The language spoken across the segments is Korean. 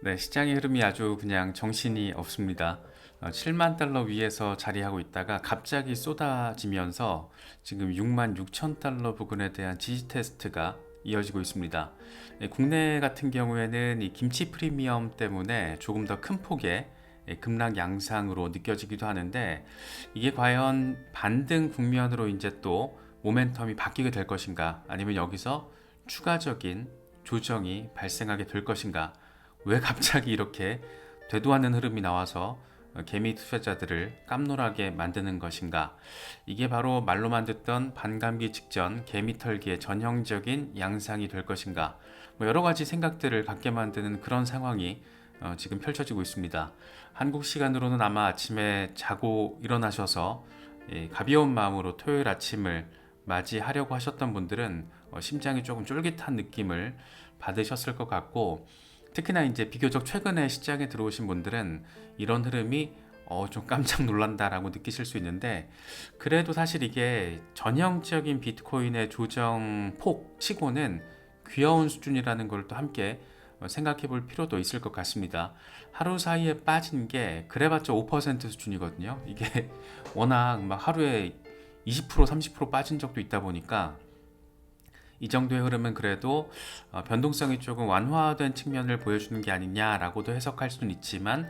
네, 시장의 흐름이 아주 그냥 정신이 없습니다. 7만 달러 위에서 자리하고 있다가 갑자기 쏟아지면서 지금 6만 6천 달러 부근에 대한 지지 테스트가 이어지고 있습니다. 국내 같은 경우에는 이 김치 프리미엄 때문에 조금 더 큰 폭의 급락 양상으로 느껴지기도 하는데 이게 과연 반등 국면으로 이제 또 모멘텀이 바뀌게 될 것인가 아니면 여기서 추가적인 조정이 발생하게 될 것인가 왜 갑자기 이렇게 되도 않는 흐름이 나와서 개미 투자자들을 깜놀하게 만드는 것인가? 이게 바로 말로만 듣던 반감기 직전 개미 털기의 전형적인 양상이 될 것인가? 여러 가지 생각들을 갖게 만드는 그런 상황이 지금 펼쳐지고 있습니다. 한국 시간으로는 아마 아침에 자고 일어나셔서 가벼운 마음으로 토요일 아침을 맞이하려고 하셨던 분들은 심장이 조금 쫄깃한 느낌을 받으셨을 것 같고 특히나 이제 비교적 최근에 시장에 들어오신 분들은 이런 흐름이 좀 깜짝 놀란다라고 느끼실 수 있는데 그래도 사실 이게 전형적인 비트코인의 조정 폭 치고는 귀여운 수준이라는 걸 또 함께 생각해 볼 필요도 있을 것 같습니다. 하루 사이에 빠진 게 그래봤자 5% 수준이거든요. 이게 워낙 막 하루에 20% 30% 빠진 적도 있다 보니까 이 정도의 흐름은 그래도 변동성이 조금 완화된 측면을 보여주는 게 아니냐라고도 해석할 수는 있지만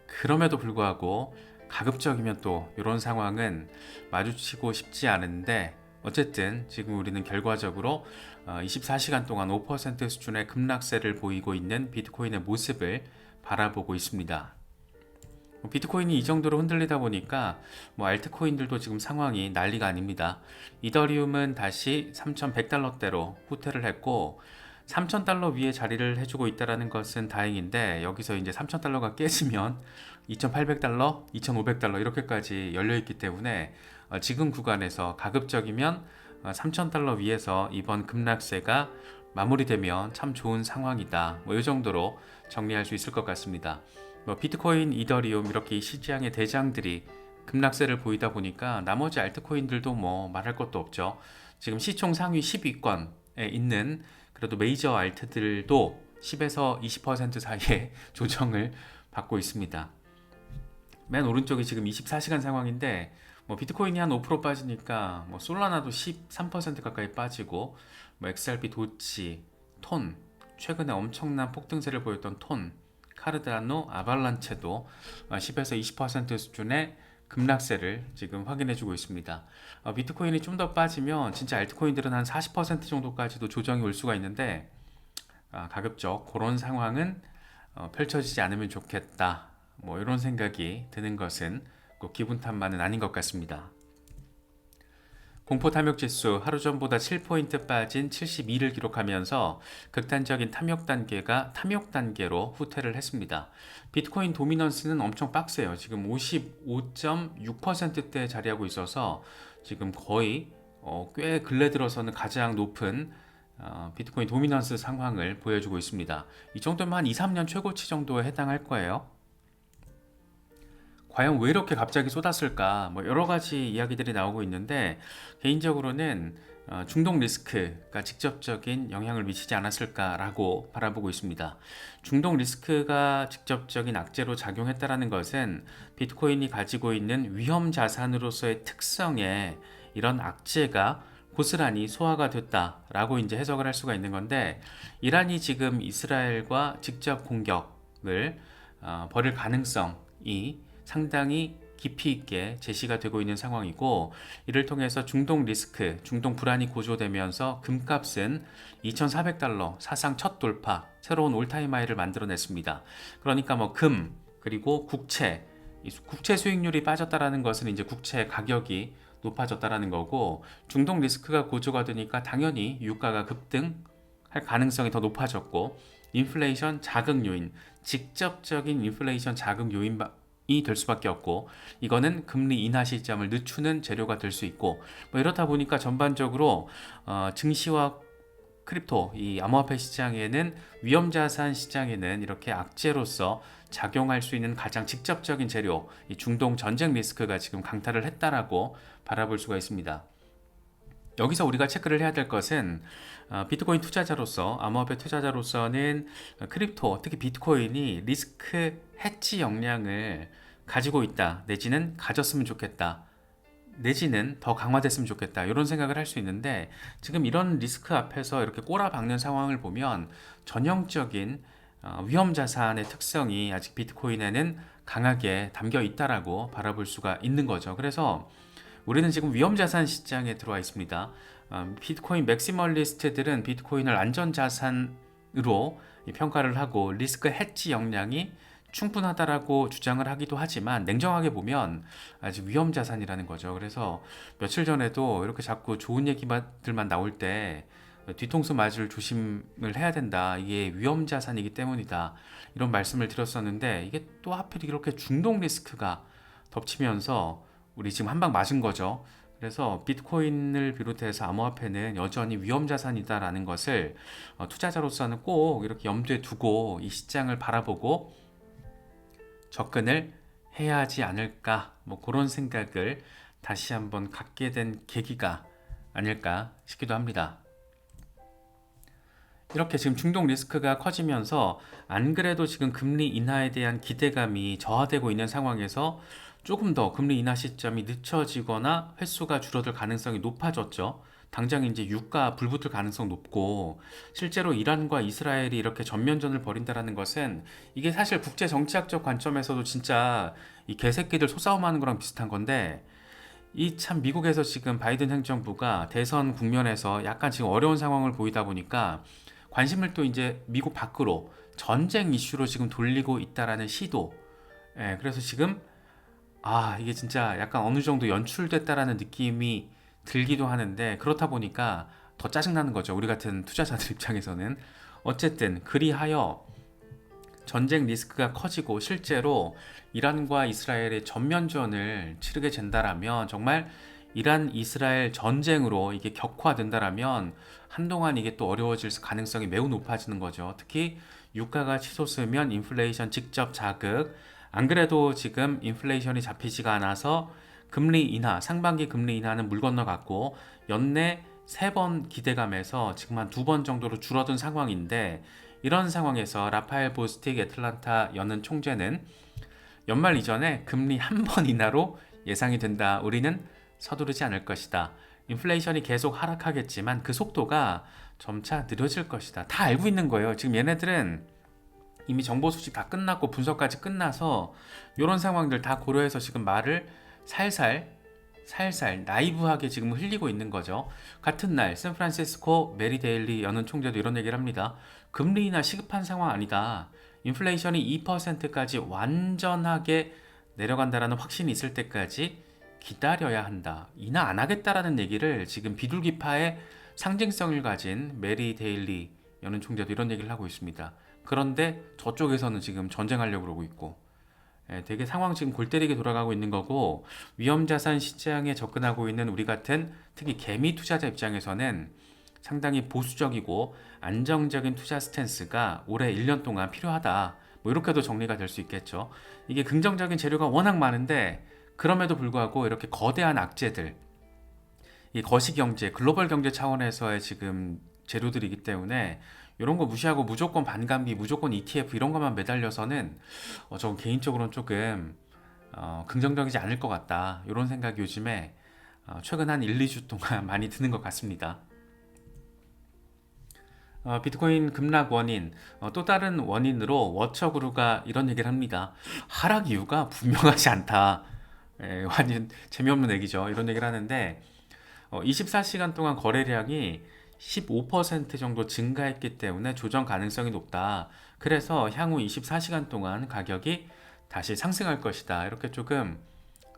그럼에도 불구하고 가급적이면 또 이런 상황은 마주치고 싶지 않은데 어쨌든 지금 우리는 결과적으로 24시간 동안 5% 수준의 급락세를 보이고 있는 비트코인의 모습을 바라보고 있습니다. 비트코인이 이 정도로 흔들리다 보니까 알트코인들도 지금 상황이 난리가 아닙니다. 이더리움은 다시 3,100달러대로 후퇴를 했고 3,000달러 위에 자리를 해주고 있다는 것은 다행인데 여기서 이제 3,000달러가 깨지면 2,800달러, 2,500달러 이렇게까지 열려있기 때문에 지금 구간에서 가급적이면 3,000달러 위에서 이번 급락세가 마무리되면 참 좋은 상황이다. 이 정도로 정리할 수 있을 것 같습니다. 비트코인, 이더리움 이렇게 시장의 대장들이 급락세를 보이다 보니까 나머지 알트코인들도 말할 것도 없죠. 지금 시총 상위 10위권에 있는 그래도 메이저 알트들도 10에서 20% 사이의 조정을 받고 있습니다. 맨 오른쪽이 지금 24시간 상황인데 비트코인이 한 5% 빠지니까 솔라나도 13% 가까이 빠지고 XRP 도치, 톤 최근에 엄청난 폭등세를 보였던 톤 카르다노, 아발란체도 10에서 20% 수준의 급락세를 지금 확인해주고 있습니다. 비트코인이 좀 더 빠지면 진짜 알트코인들은 한 40% 정도까지도 조정이 올 수가 있는데 가급적 그런 상황은 펼쳐지지 않으면 좋겠다. 이런 생각이 드는 것은 꼭 기분 탓만은 아닌 것 같습니다. 공포 탐욕 지수 하루 전보다 7포인트 빠진 72를 기록하면서 극단적인 탐욕 단계로 후퇴를 했습니다. 비트코인 도미넌스는 엄청 빡세요. 지금 55.6%대에 자리하고 있어서 지금 거의 꽤 근래 들어서는 가장 높은 비트코인 도미넌스 상황을 보여주고 있습니다. 이 정도면 한 2, 3년 최고치 정도에 해당할 거예요. 과연 왜 이렇게 갑자기 쏟았을까? 여러 가지 이야기들이 나오고 있는데 개인적으로는 중동 리스크가 직접적인 영향을 미치지 않았을까라고 바라보고 있습니다. 중동 리스크가 직접적인 악재로 작용했다는 것은 비트코인이 가지고 있는 위험 자산으로서의 특성에 이런 악재가 고스란히 소화가 됐다라고 이제 해석을 할 수가 있는 건데 이란이 지금 이스라엘과 직접 공격을 벌일 가능성이 상당히 깊이 있게 제시가 되고 있는 상황이고 이를 통해서 중동 리스크, 중동 불안이 고조되면서 금값은 2,400달러 사상 첫 돌파, 새로운 올타임 하이를 만들어냈습니다. 그러니까 금 그리고 국채 수익률이 빠졌다라는 것은 이제 국채 가격이 높아졌다라는 거고 중동 리스크가 고조가 되니까 당연히 유가가 급등할 가능성이 더 높아졌고 인플레이션 자극 요인, 직접적인 인플레이션 자극 요인 이 될 수밖에 없고 이거는 금리 인하 시점을 늦추는 재료가 될 수 있고 이렇다 보니까 전반적으로 증시와 크립토 이 암호화폐 시장에는 위험자산 시장에는 이렇게 악재로서 작용할 수 있는 가장 직접적인 재료 이 중동 전쟁 리스크가 지금 강타를 했다라고 바라볼 수가 있습니다. 여기서 우리가 체크를 해야 될 것은 비트코인 투자자로서 암호화폐 투자자로서는 크립토 특히 비트코인이 리스크 해지 역량을 가지고 있다 내지는 가졌으면 좋겠다 내지는 더 강화됐으면 좋겠다 이런 생각을 할 수 있는데 지금 이런 리스크 앞에서 이렇게 꼬라박는 상황을 보면 전형적인 위험 자산의 특성이 아직 비트코인에는 강하게 담겨 있다라고 바라볼 수가 있는 거죠. 그래서 우리는 지금 위험자산 시장에 들어와 있습니다. 비트코인 맥시멀리스트들은 비트코인을 안전자산으로 평가를 하고 리스크 해지 역량이 충분하다라고 주장을 하기도 하지만 냉정하게 보면 아직 위험자산이라는 거죠. 그래서 며칠 전에도 이렇게 자꾸 좋은 얘기들만 나올 때 뒤통수 맞을 조심을 해야 된다. 이게 위험자산이기 때문이다. 이런 말씀을 드렸었는데 이게 또 하필 이렇게 중동 리스크가 덮치면서 우리 지금 한 방 맞은 거죠. 그래서 비트코인을 비롯해서 암호화폐는 여전히 위험자산이다라는 것을 투자자로서는 꼭 이렇게 염두에 두고 이 시장을 바라보고 접근을 해야 하지 않을까 뭐 그런 생각을 다시 한번 갖게 된 계기가 아닐까 싶기도 합니다. 이렇게 지금 중동 리스크가 커지면서 안 그래도 지금 금리 인하에 대한 기대감이 저하되고 있는 상황에서 조금 더 금리 인하 시점이 늦춰지거나 횟수가 줄어들 가능성이 높아졌죠. 당장 이제 유가 불붙을 가능성 높고 실제로 이란과 이스라엘이 이렇게 전면전을 벌인다라는 것은 이게 사실 국제 정치학적 관점에서도 진짜 이 개새끼들 소싸움하는 거랑 비슷한 건데 이 참 미국에서 지금 바이든 행정부가 대선 국면에서 약간 지금 어려운 상황을 보이다 보니까 관심을 또 이제 미국 밖으로 전쟁 이슈로 지금 돌리고 있다라는 시도. 예, 그래서 지금 이게 진짜 약간 어느 정도 연출됐다라는 느낌이 들기도 하는데 그렇다 보니까 더 짜증나는 거죠. 우리 같은 투자자들 입장에서는. 어쨌든 그리하여 전쟁 리스크가 커지고 실제로 이란과 이스라엘의 전면전을 치르게 된다라면 정말 이란 이스라엘 전쟁으로 이게 격화된다라면 한동안 이게 또 어려워질 가능성이 매우 높아지는 거죠. 특히 유가가 치솟으면 인플레이션 직접 자극. 안 그래도 지금 인플레이션이 잡히지가 않아서 금리 인하, 상반기 금리 인하는 물 건너갔고 연내 3번 기대감에서 지금 한 2번 정도로 줄어든 상황인데 이런 상황에서 라파엘 보스틱 애틀란타 연은 총재는 연말 이전에 금리 한 번 인하로 예상이 된다. 우리는 서두르지 않을 것이다. 인플레이션이 계속 하락하겠지만 그 속도가 점차 느려질 것이다. 다 알고 있는 거예요. 지금 얘네들은 이미 정보 수집 다 끝났고 분석까지 끝나서 이런 상황들 다 고려해서 지금 말을 살살 나이브하게 지금 흘리고 있는 거죠. 같은 날 샌프란시스코 메리 데일리 연은 총재도 이런 얘기를 합니다. 금리 인하 시급한 상황 아니다. 인플레이션이 2%까지 완전하게 내려간다라는 확신이 있을 때까지 기다려야 한다. 인하 안 하겠다라는 얘기를 지금 비둘기파의 상징성을 가진 메리 데일리 연은 총재도 이런 얘기를 하고 있습니다. 그런데 저쪽에서는 지금 전쟁하려고 그러고 있고 되게 상황 지금 골 때리게 돌아가고 있는 거고 위험자산 시장에 접근하고 있는 우리 같은 특히 개미 투자자 입장에서는 상당히 보수적이고 안정적인 투자 스탠스가 올해 1년 동안 필요하다. 뭐 이렇게도 정리가 될 수 있겠죠. 이게 긍정적인 재료가 워낙 많은데 그럼에도 불구하고 이렇게 거대한 악재들, 이 거시경제, 글로벌 경제 차원에서의 지금 재료들이기 때문에 이런 거 무시하고 무조건 반감기, 무조건 ETF 이런 것만 매달려서는 저 개인적으로는 조금 긍정적이지 않을 것 같다. 이런 생각이 요즘에 최근 한 1, 2주 동안 많이 드는 것 같습니다. 비트코인 급락 원인, 또 다른 원인으로 워처그루가 이런 얘기를 합니다. 하락 이유가 분명하지 않다. 완전 재미없는 얘기죠. 이런 얘기를 하는데 24시간 동안 거래량이 15% 정도 증가했기 때문에 조정 가능성이 높다. 그래서 향후 24시간 동안 가격이 다시 상승할 것이다. 이렇게 조금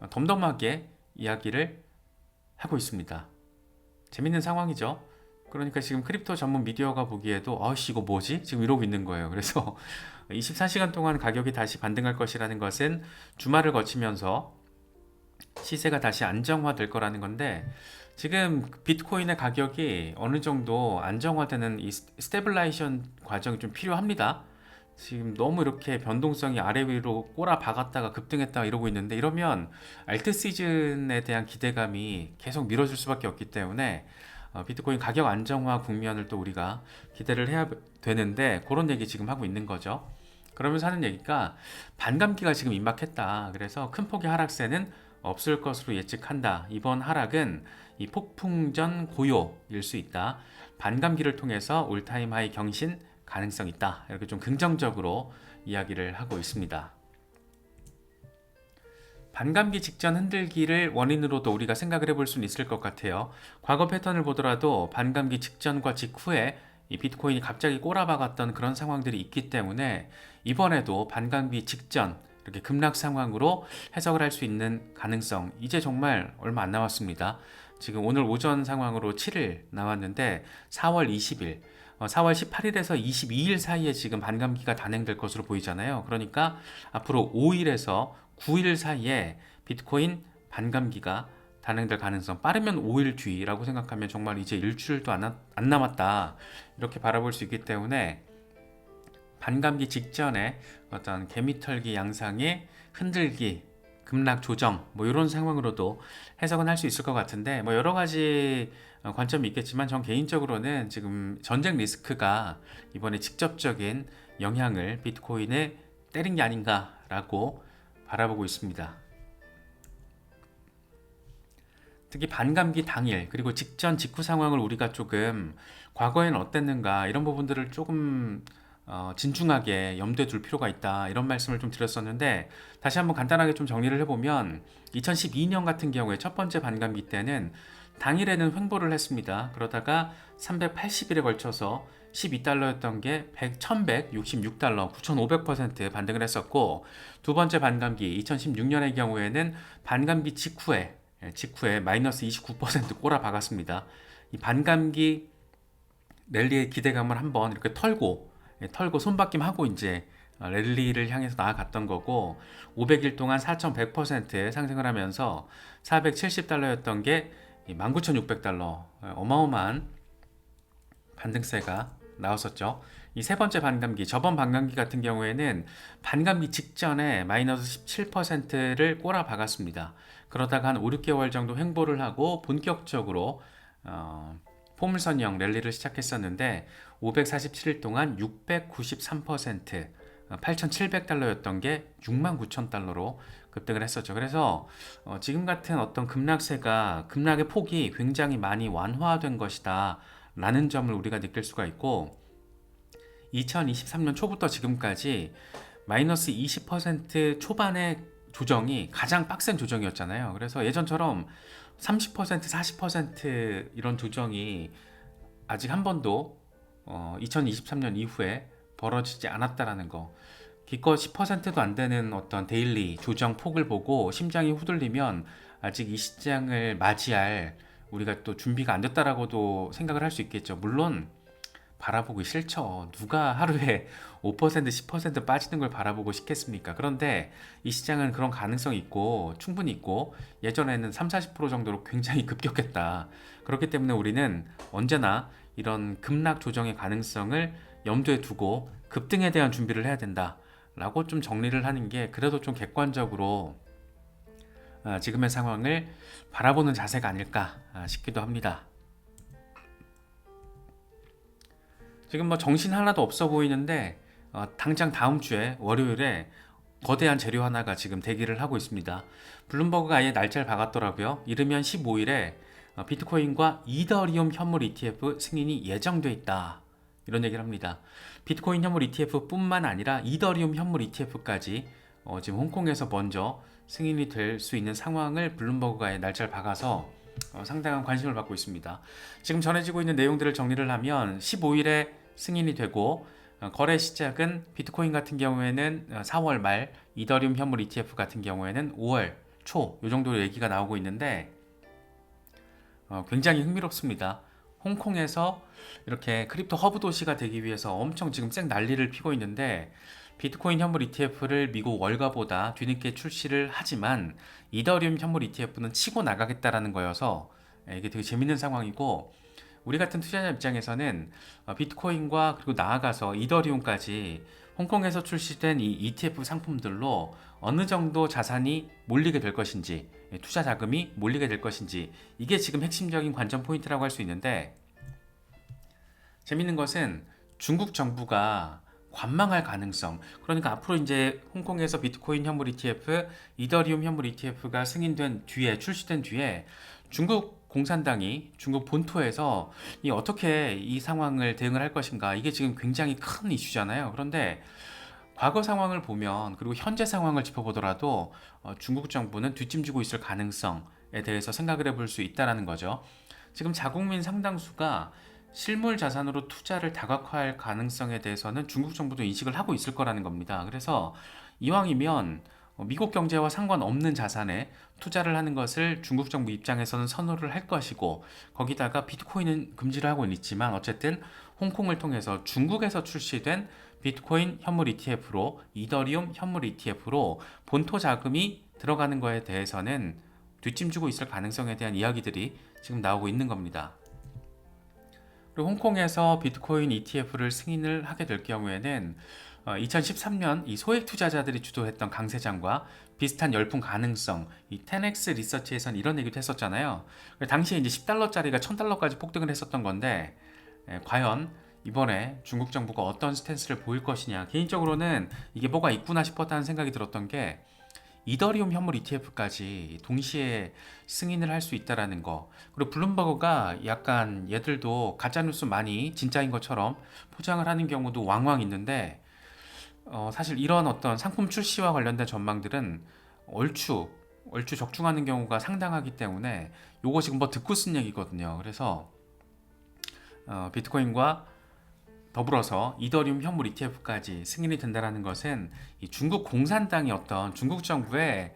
덤덤하게 이야기를 하고 있습니다. 재밌는 상황이죠. 그러니까 지금 크립토 전문 미디어가 보기에도 아씨 이거 뭐지? 지금 이러고 있는 거예요. 그래서 24시간 동안 가격이 다시 반등할 것이라는 것은 주말을 거치면서 시세가 다시 안정화될 거라는 건데 지금 비트코인의 가격이 어느 정도 안정화되는 이 스테블라이션 과정이 좀 필요합니다. 지금 너무 이렇게 변동성이 아래 위로 꼬라 박았다가 급등했다가 이러고 있는데, 이러면 알트 시즌에 대한 기대감이 계속 미뤄질 수밖에 없기 때문에 비트코인 가격 안정화 국면을 또 우리가 기대를 해야 되는데, 그런 얘기 지금 하고 있는 거죠. 그러면서 하는 얘기가 반감기가 지금 임박했다. 그래서 큰 폭의 하락세는 없을 것으로 예측한다. 이번 하락은 이 폭풍 전 고요일 수 있다. 반감기를 통해서 올타임 하이 경신 가능성 있다. 이렇게 좀 긍정적으로 이야기를 하고 있습니다. 반감기 직전 흔들기를 원인으로도 우리가 생각을 해볼 수는 있을 것 같아요. 과거 패턴을 보더라도 반감기 직전과 직후에 이 비트코인이 갑자기 꼬라박았던 그런 상황들이 있기 때문에, 이번에도 반감기 직전 이렇게 급락 상황으로 해석을 할 수 있는 가능성, 이제 정말 얼마 안 남았습니다. 지금 오늘 오전 상황으로 7일 나왔는데 4월 20일, 4월 18일에서 22일 사이에 지금 반감기가 단행될 것으로 보이잖아요. 그러니까 앞으로 5일에서 9일 사이에 비트코인 반감기가 단행될 가능성, 빠르면 5일 뒤라고 생각하면 정말 이제 일주일도 안 남았다, 이렇게 바라볼 수 있기 때문에 반감기 직전에 어떤 개미털기 양상의 흔들기, 급락 조정, 뭐 이런 상황으로도 해석은 할 수 있을 것 같은데, 뭐 여러 가지 관점이 있겠지만 전 개인적으로는 지금 전쟁 리스크가 이번에 직접적인 영향을 비트코인에 때린 게 아닌가라고 바라보고 있습니다. 특히 반감기 당일 그리고 직전 직후 상황을 우리가 조금 과거에는 어땠는가, 이런 부분들을 조금 진중하게 염두에 둘 필요가 있다, 이런 말씀을 좀 드렸었는데, 다시 한번 간단하게 좀 정리를 해보면 2012년 같은 경우에 첫 번째 반감기 때는 당일에는 횡보를 했습니다. 그러다가 380일에 걸쳐서 12달러였던 게 1166달러, 9500% 반등을 했었고, 두 번째 반감기 2016년의 경우에는 반감기 직후에 마이너스 29% 꼬라 박았습니다. 이 반감기 랠리의 기대감을 한번 이렇게 털고 손바뀜하고 이제 랠리를 향해서 나아갔던 거고, 500일 동안 4100% 상승을 하면서 470달러였던 게 19600달러, 어마어마한 반등세가 나왔었죠. 이 세 번째 반감기, 저번 반감기 같은 경우에는 반감기 직전에 마이너스 17%를 꼬라 박았습니다. 그러다가 한 5, 6개월 정도 횡보를 하고 본격적으로 포물선형 랠리를 시작했었는데, 547일 동안 693%, 8,700달러였던 게 69,000달러로 급등을 했었죠. 그래서 지금 같은 어떤 급락의 폭이 굉장히 많이 완화된 것이다 라는 점을 우리가 느낄 수가 있고, 2023년 초부터 지금까지 마이너스 20% 초반의 조정이 가장 빡센 조정이었잖아요. 그래서 예전처럼 30%, 40% 이런 조정이 아직 한 번도 2023년 이후에 벌어지지 않았다라는 거. 기껏 10%도 안 되는 어떤 데일리 조정 폭을 보고 심장이 후들리면 아직 이 시장을 맞이할 우리가 또 준비가 안 됐다라고도 생각을 할 수 있겠죠. 물론 바라보기 싫죠. 누가 하루에 5%, 10% 빠지는 걸 바라보고 싶겠습니까? 그런데 이 시장은 그런 가능성이 있고 충분히 있고, 예전에는 3, 40% 정도로 굉장히 급격했다. 그렇기 때문에 우리는 언제나 이런 급락 조정의 가능성을 염두에 두고 급등에 대한 준비를 해야 된다 라고 좀 정리를 하는 게 그래도 좀 객관적으로 지금의 상황을 바라보는 자세가 아닐까 싶기도 합니다. 지금 뭐 정신 하나도 없어 보이는데 당장 다음 주에 월요일에 거대한 재료 하나가 지금 대기를 하고 있습니다. 블룸버그가 아예 날짜를 박았더라고요. 이르면 15일에 비트코인과 이더리움 현물 ETF 승인이 예정돼 있다, 이런 얘기를 합니다. 비트코인 현물 ETF 뿐만 아니라 이더리움 현물 ETF까지 지금 홍콩에서 먼저 승인이 될 수 있는 상황을 블룸버그가 아예 날짜를 박아서 상당한 관심을 받고 있습니다. 지금 전해지고 있는 내용들을 정리를 하면 15일에 승인이 되고, 거래 시작은 비트코인 같은 경우에는 4월 말, 이더리움 현물 ETF 같은 경우에는 5월 초, 이 정도로 얘기가 나오고 있는데 굉장히 흥미롭습니다. 홍콩에서 이렇게 크립토 허브 도시가 되기 위해서 엄청 지금 쌩 난리를 피고 있는데, 비트코인 현물 ETF를 미국 월가보다 뒤늦게 출시를 하지만 이더리움 현물 ETF는 치고 나가겠다라는 거여서 이게 되게 재밌는 상황이고, 우리 같은 투자자 입장에서는 비트코인과 그리고 나아가서 이더리움까지 홍콩에서 출시된 이 ETF 상품들로 어느 정도 자산이 몰리게 될 것인지, 투자 자금이 몰리게 될 것인지, 이게 지금 핵심적인 관전 포인트라고 할 수 있는데, 재밌는 것은 중국 정부가 관망할 가능성, 그러니까 앞으로 이제 홍콩에서 비트코인 현물 ETF, 이더리움 현물 ETF가 승인된 뒤에, 출시된 뒤에 중국 공산당이 중국 본토에서 어떻게 이 상황을 대응을 할 것인가, 이게 지금 굉장히 큰 이슈잖아요. 그런데 과거 상황을 보면, 그리고 현재 상황을 짚어보더라도 중국 정부는 뒷짐지고 있을 가능성에 대해서 생각을 해볼 수 있다는 거죠. 지금 자국민 상당수가 실물 자산으로 투자를 다각화할 가능성에 대해서는 중국 정부도 인식을 하고 있을 거라는 겁니다. 그래서 이왕이면 미국 경제와 상관없는 자산에 투자를 하는 것을 중국 정부 입장에서는 선호를 할 것이고, 거기다가 비트코인은 금지를 하고 있지만 어쨌든 홍콩을 통해서 중국에서 출시된 비트코인 현물 ETF로, 이더리움 현물 ETF로 본토 자금이 들어가는 거에 대해서는 뒷짐지고 있을 가능성에 대한 이야기들이 지금 나오고 있는 겁니다. 그리고 홍콩에서 비트코인 ETF를 승인을 하게 될 경우에는 2013년 이 소액 투자자들이 주도했던 강세장과 비슷한 열풍 가능성, 이 10X 리서치에선 이런 얘기도 했었잖아요. 당시에 이제 10달러짜리가 1000달러까지 폭등을 했었던 건데, 과연 이번에 중국 정부가 어떤 스탠스를 보일 것이냐, 개인적으로는 이게 뭐가 있구나 싶었다는 생각이 들었던 게, 이더리움 현물 ETF까지 동시에 승인을 할 수 있다라는 거. 그리고 블룸버그가 약간 얘들도 가짜뉴스 많이 진짜인 것처럼 포장을 하는 경우도 왕왕 있는데, 사실 이런 어떤 상품 출시와 관련된 전망들은 얼추 적중하는 경우가 상당하기 때문에, 요거 지금 뭐 듣고 쓴 얘기거든요. 그래서 비트코인과 더불어서 이더리움 현물 ETF까지 승인이 된다는 것은 이 중국 공산당이 어떤 중국 정부의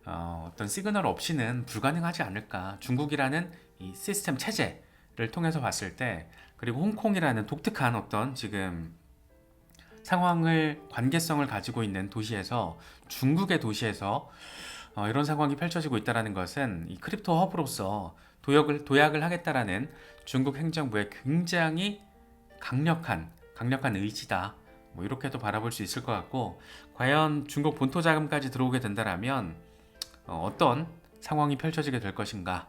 어떤 시그널 없이는 불가능하지 않을까. 중국이라는 이 시스템 체제를 통해서 봤을 때, 그리고 홍콩이라는 독특한 어떤 지금 상황을, 관계성을 가지고 있는 도시에서, 중국의 도시에서 이런 상황이 펼쳐지고 있다는 것은 이 크립토 허브로서 도약을 하겠다라는 중국 행정부의 굉장히 강력한 의지다. 뭐 이렇게도 바라볼 수 있을 것 같고, 과연 중국 본토 자금까지 들어오게 된다면 어떤 상황이 펼쳐지게 될 것인가,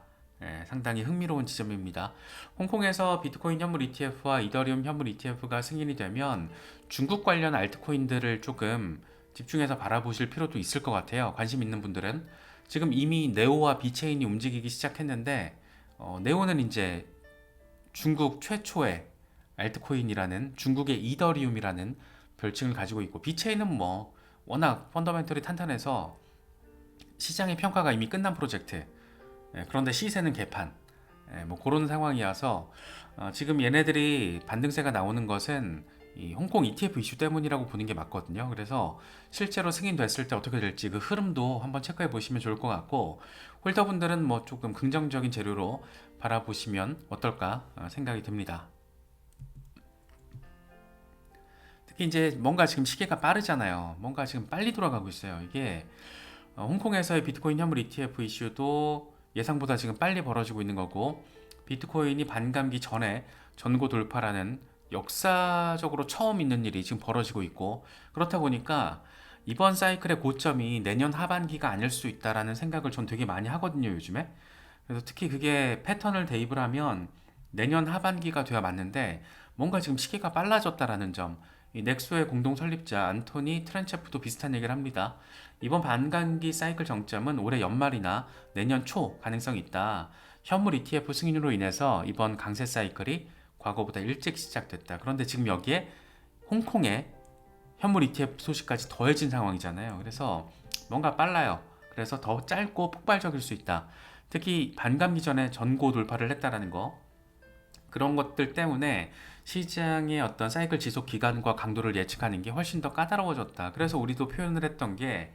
상당히 흥미로운 지점입니다. 홍콩에서 비트코인 현물 ETF와 이더리움 현물 ETF가 승인이 되면 중국 관련 알트코인들을 조금 집중해서 바라보실 필요도 있을 것 같아요. 관심 있는 분들은. 지금 이미 네오와 비체인이 움직이기 시작했는데, 네오는 이제 중국 최초의 알트코인이라는, 중국의 이더리움이라는 별칭을 가지고 있고, 비체인은 뭐 워낙 펀더멘털이 탄탄해서 시장의 평가가 이미 끝난 프로젝트, 그런데 시세는 개판, 뭐 그런 상황이어서 지금 얘네들이 반등세가 나오는 것은 이 홍콩 ETF 이슈 때문이라고 보는 게 맞거든요. 그래서 실제로 승인됐을 때 어떻게 될지 그 흐름도 한번 체크해 보시면 좋을 것 같고, 홀더분들은 뭐 조금 긍정적인 재료로 바라보시면 어떨까 생각이 듭니다. 특히 이제 뭔가 지금 시계가 빠르잖아요. 뭔가 지금 빨리 돌아가고 있어요. 이게 홍콩에서의 비트코인 현물 ETF 이슈도 예상보다 지금 빨리 벌어지고 있는 거고, 비트코인이 반감기 전에 전고 돌파라는 역사적으로 처음 있는 일이 지금 벌어지고 있고, 그렇다 보니까 이번 사이클의 고점이 내년 하반기가 아닐 수 있다라는 생각을 전 되게 많이 하거든요, 요즘에. 그래서 특히 그게 패턴을 대입을 하면 내년 하반기가 돼야 맞는데, 뭔가 지금 시기가 빨라졌다라는 점, 이 넥소의 공동 설립자 안토니 트렌체프도 비슷한 얘기를 합니다. 이번 반감기 사이클 정점은 올해 연말이나 내년 초 가능성이 있다. 현물 ETF 승인으로 인해서 이번 강세 사이클이 과거보다 일찍 시작됐다. 그런데 지금 여기에 홍콩의 현물 ETF 소식까지 더해진 상황이잖아요. 그래서 뭔가 빨라요. 그래서 더 짧고 폭발적일 수 있다. 특히 반감기 전에 전고 돌파를 했다라는 거, 그런 것들 때문에 시장의 어떤 사이클 지속 기간과 강도를 예측하는 게 훨씬 더 까다로워졌다. 그래서 우리도 표현을 했던 게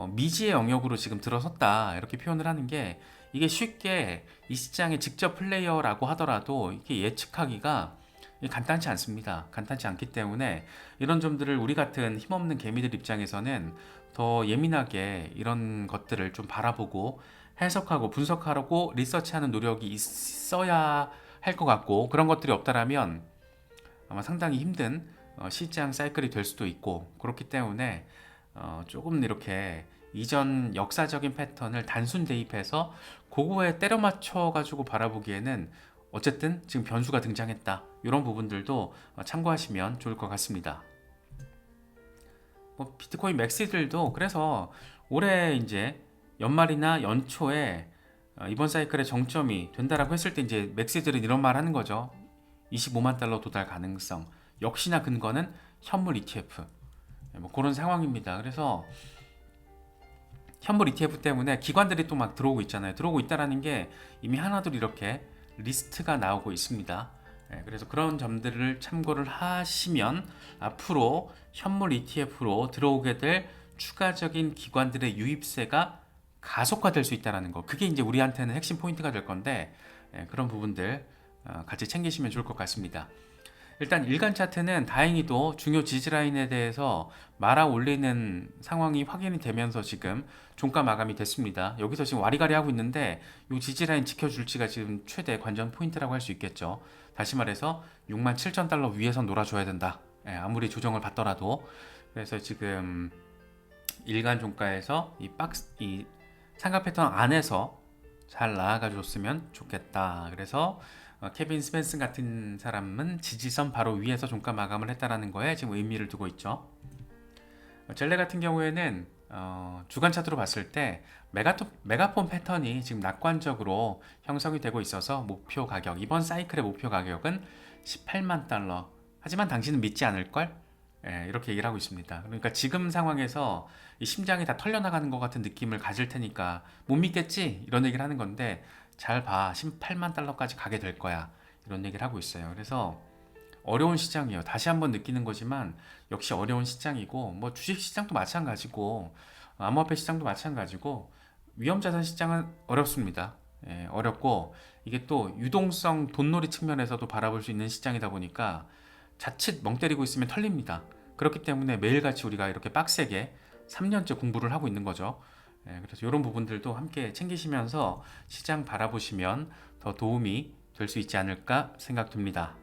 미지의 영역으로 지금 들어섰다, 이렇게 표현을 하는 게, 이게 쉽게 이 시장의 직접 플레이어라고 하더라도 이게 예측하기가 간단치 않습니다. 간단치 않기 때문에 이런 점들을 우리 같은 힘없는 개미들 입장에서는 더 예민하게 이런 것들을 좀 바라보고 해석하고 분석하려고 리서치하는 노력이 있어야 할 것 같고, 그런 것들이 없다라면 아마 상당히 힘든 시장 사이클이 될 수도 있고, 그렇기 때문에 조금 이렇게 이전 역사적인 패턴을 단순 대입해서 그거에 때려 맞춰 가지고 바라보기에는 어쨌든 지금 변수가 등장했다, 이런 부분들도 참고하시면 좋을 것 같습니다. 뭐 비트코인 맥스들도 그래서 올해 이제 연말이나 연초에 이번 사이클의 정점이 된다라고 했을 때 이제 맥스들은 이런 말 하는 거죠. 25만 달러 도달 가능성. 역시나 근거는 현물 ETF. 뭐 그런 상황입니다. 그래서 현물 ETF 때문에 기관들이 또 막 들어오고 있잖아요. 들어오고 있다라는 게 이미 하나둘 이렇게 리스트가 나오고 있습니다. 그래서 그런 점들을 참고를 하시면 앞으로 현물 ETF로 들어오게 될 추가적인 기관들의 유입세가 가속화될 수 있다는 거. 그게 이제 우리한테는 핵심 포인트가 될 건데, 그런 부분들 같이 챙기시면 좋을 것 같습니다. 일단 일간 차트는 다행히도 중요 지지라인에 대해서 말아 올리는 상황이 확인이 되면서 지금 종가 마감이 됐습니다. 여기서 지금 와리가리 하고 있는데 이 지지라인 지켜줄지가 지금 최대 관전 포인트라고 할 수 있겠죠. 다시 말해서 67,000달러 위에서 놀아줘야 된다. 아무리 조정을 받더라도. 그래서 지금 일간 종가에서 이 삼각 패턴 안에서 잘 나아가 줬으면 좋겠다. 그래서 케빈 스펜슨 같은 사람은 지지선 바로 위에서 종가 마감을 했다라는 거에 지금 의미를 두고 있죠. 젤레 같은 경우에는 주간 차트로 봤을 때 메가폰 패턴이 지금 낙관적으로 형성이 되고 있어서 목표 가격, 이번 사이클의 목표 가격은 18만 달러. 하지만 당신은 믿지 않을걸? 이렇게 얘기를 하고 있습니다. 그러니까 지금 상황에서 이 심장이 다 털려나가는 것 같은 느낌을 가질 테니까 못 믿겠지? 이런 얘기를 하는 건데, 잘 봐. 18만 달러까지 가게 될 거야. 이런 얘기를 하고 있어요. 그래서 어려운 시장이에요. 다시 한번 느끼는 거지만 역시 어려운 시장이고, 뭐 주식 시장도 마찬가지고, 암호화폐 시장도 마찬가지고, 위험자산 시장은 어렵습니다. 어렵고, 이게 또 유동성 돈놀이 측면에서도 바라볼 수 있는 시장이다 보니까 자칫 멍 때리고 있으면 털립니다. 그렇기 때문에 매일같이 우리가 이렇게 빡세게 3년째 공부를 하고 있는 거죠. 그래서 이런 부분들도 함께 챙기시면서 시장 바라보시면 더 도움이 될 수 있지 않을까 생각됩니다.